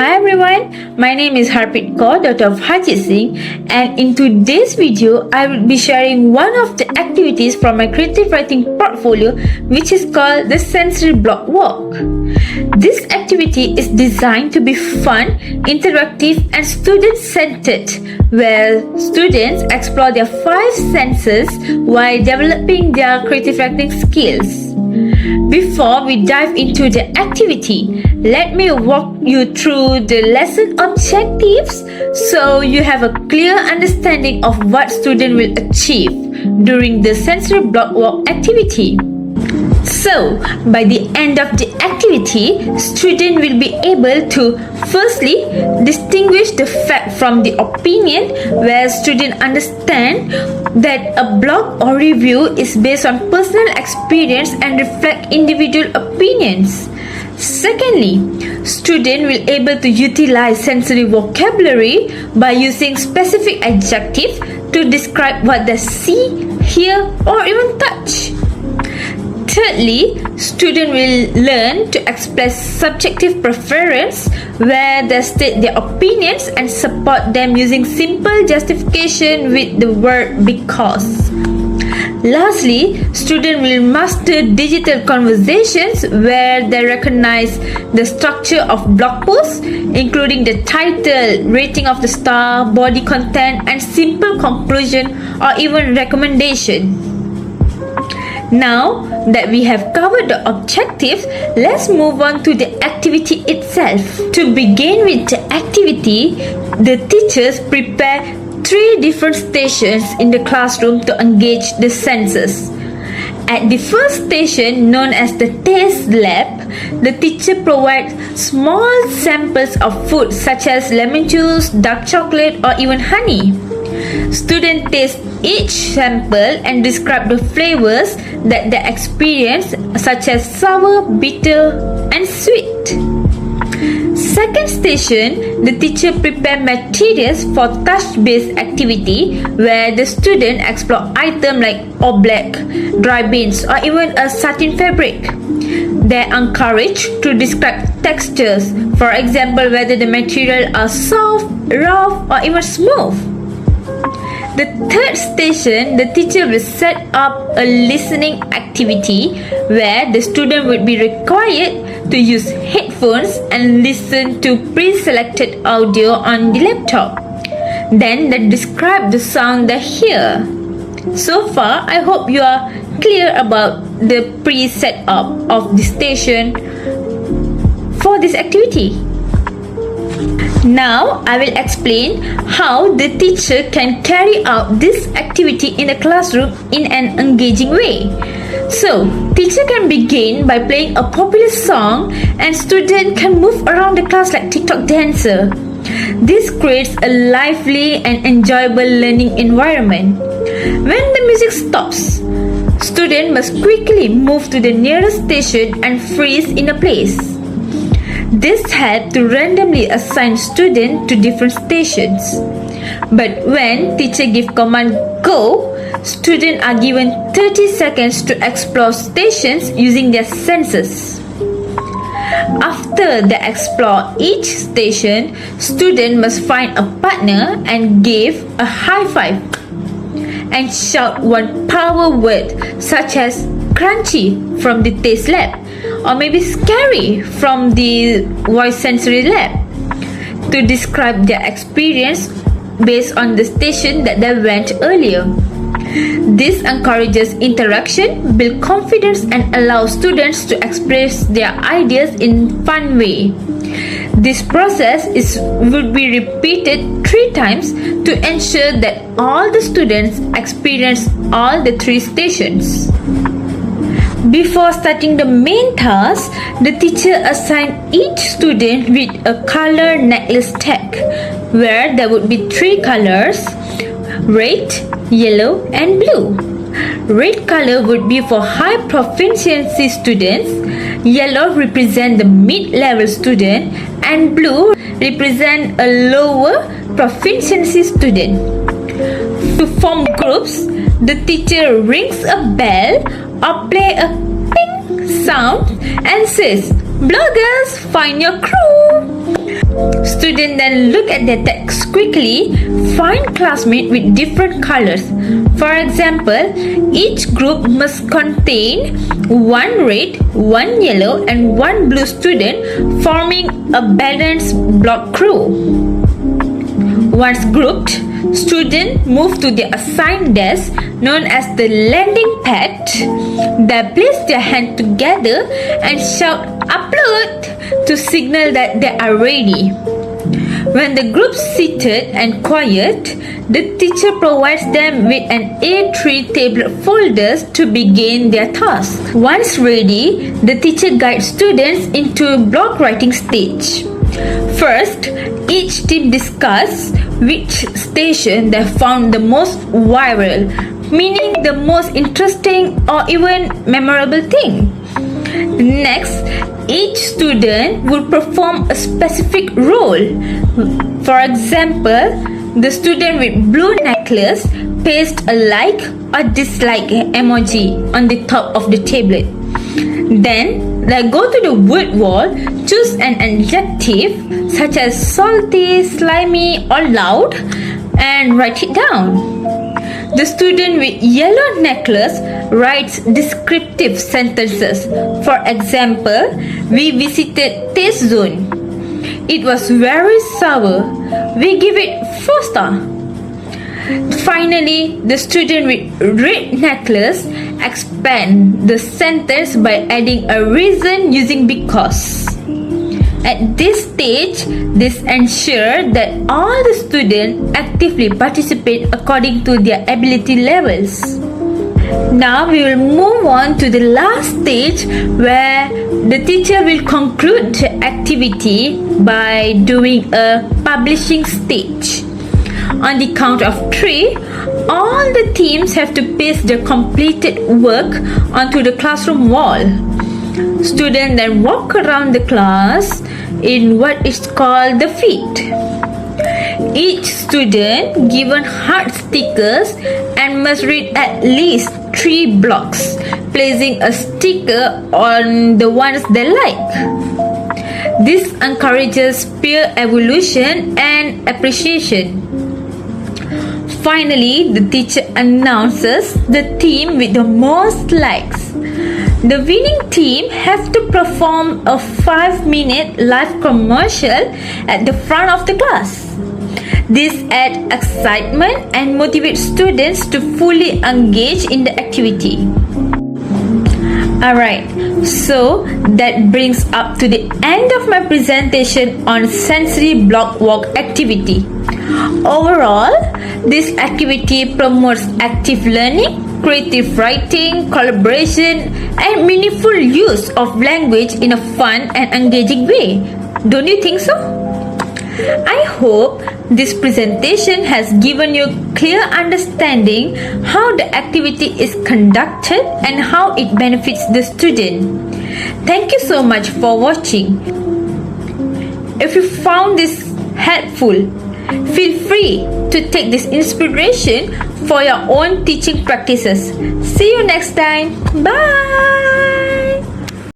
Hi everyone, my name is Harpreet Kaur, daughter of Harjit Singh, and in today's video, I will be sharing one of the activities from my creative writing portfolio, which is called the sensory block walk. This activity is designed to be fun, interactive, and student-centered, where students explore their 5 senses while developing their creative writing skills. Before we dive into the activity, let me walk you through the lesson objectives so you have a clear understanding of what students will achieve during the sensory block walk activity. So, by the end of the activity, students will be able to firstly distinguish the fact from the opinion, where students understand that a blog or review is based on personal experience and reflect individual opinions. Secondly, students will able to utilize sensory vocabulary by using specific adjectives to describe what they see, hear, or even touch. Thirdly, students will learn to express subjective preference, where they state their opinions and support them using simple justification with the word because. Lastly, students will master digital conversations, where they recognize the structure of blog posts, including the title, rating of the star, body content, and simple conclusion or even recommendation. Now that we have covered the objectives, let's move on to the activity itself. To begin with the activity, the teachers prepare 3 different stations in the classroom to engage the senses. At the first station, known as the Tslb, the teacher provides small samples of food such as lemon juice, dark chocolate, or even honey. Students taste each sample and describe the flavors that they experience, such as sour, bitter, and sweet. Second station, the teacher prepare materials for touch-based activity, where the student explore items like oblak, dry beans, or even a satin fabric. They are encouraged to describe textures, for example, whether the material are soft, rough, or even smooth. The third station, the teacher will set up a listening activity, where the student would be required to use headphones and listen to pre-selected audio on the laptop. Then they describe the sound they hear. So far, I hope you are clear about the pre-set up of the station for this activity. Now, I will explain how the teacher can carry out this activity in the classroom in an engaging way. So, teacher can begin by playing a popular song, and students can move around the class like TikTok dancer. This creates a lively and enjoyable learning environment. When the music stops, students must quickly move to the nearest station and freeze in a place. This helps to randomly assign students to different stations. But when teacher give command go, students are given 30 seconds to explore stations using their senses. After they explore each station, students must find a partner and give a high five and shout one power word such as crunchy from the taste lab, or maybe scary from the voice sensory lab, to describe their experience based on the station that they went earlier. This encourages interaction, builds confidence, and allows students to express their ideas in fun way. This process would be repeated 3 times to ensure that all the students experience all the 3 stations. Before starting the main task, the teacher assigns each student with a color necklace tag, where there would be 3 colors: red, yellow, and blue. Red color would be for high proficiency students, yellow represent the mid-level student, and blue represent a lower proficiency student. To form groups, the teacher rings a bell or play a ping sound and says, "Bloggers, find your crew." Students then look at their text quickly, find classmates with different colors. For example, each group must contain one red, one yellow, and one blue student, forming a balanced block crew. Once grouped, students move to their assigned desk known as the landing pad. They place their hands together and shout "Upload" to signal that they are ready. When the group is seated and quiet, the teacher provides them with an A3 tablet folders to begin their task. Once ready, the teacher guides students into block writing stage. First, each team discuss which station they found the most viral, meaning the most interesting or even memorable thing. Next, each student will perform a specific role. For example, the student with blue necklace pastes a like or dislike emoji on the top of the tablet. Then they go to the word wall, choose an adjective such as salty, slimy, or loud, and write it down. The student with yellow necklace writes descriptive sentences. For example, we visited taste zone. It was very sour. We give it 4 stars. Finally, the student with red necklace expand the sentence by adding a reason using because. At this stage, this ensures that all the students actively participate according to their ability levels. Now we will move on to the last stage where the teacher will conclude the activity by doing a publishing stage. On the count of 3, all the teams have to paste their completed work onto the classroom wall. Students then walk around the class in what is called the feed. Each student given hard stickers and must read at least 3 blocks, placing a sticker on the ones they like. This encourages peer evaluation and appreciation. Finally, the teacher announces the team with the most likes. The winning team have to perform a 5-minute live commercial at the front of the class. This adds excitement and motivates students to fully engage in the activity. Alright, so that brings up to the end of my presentation on sensory block walk activity. Overall, this activity promotes active learning, creative writing, collaboration, and meaningful use of language in a fun and engaging way. Don't you think so? I hope this presentation has given you clear understanding how the activity is conducted and how it benefits the student. Thank you so much for watching. If you found this helpful, feel free to take this inspiration for your own teaching practices. See you next time. Bye!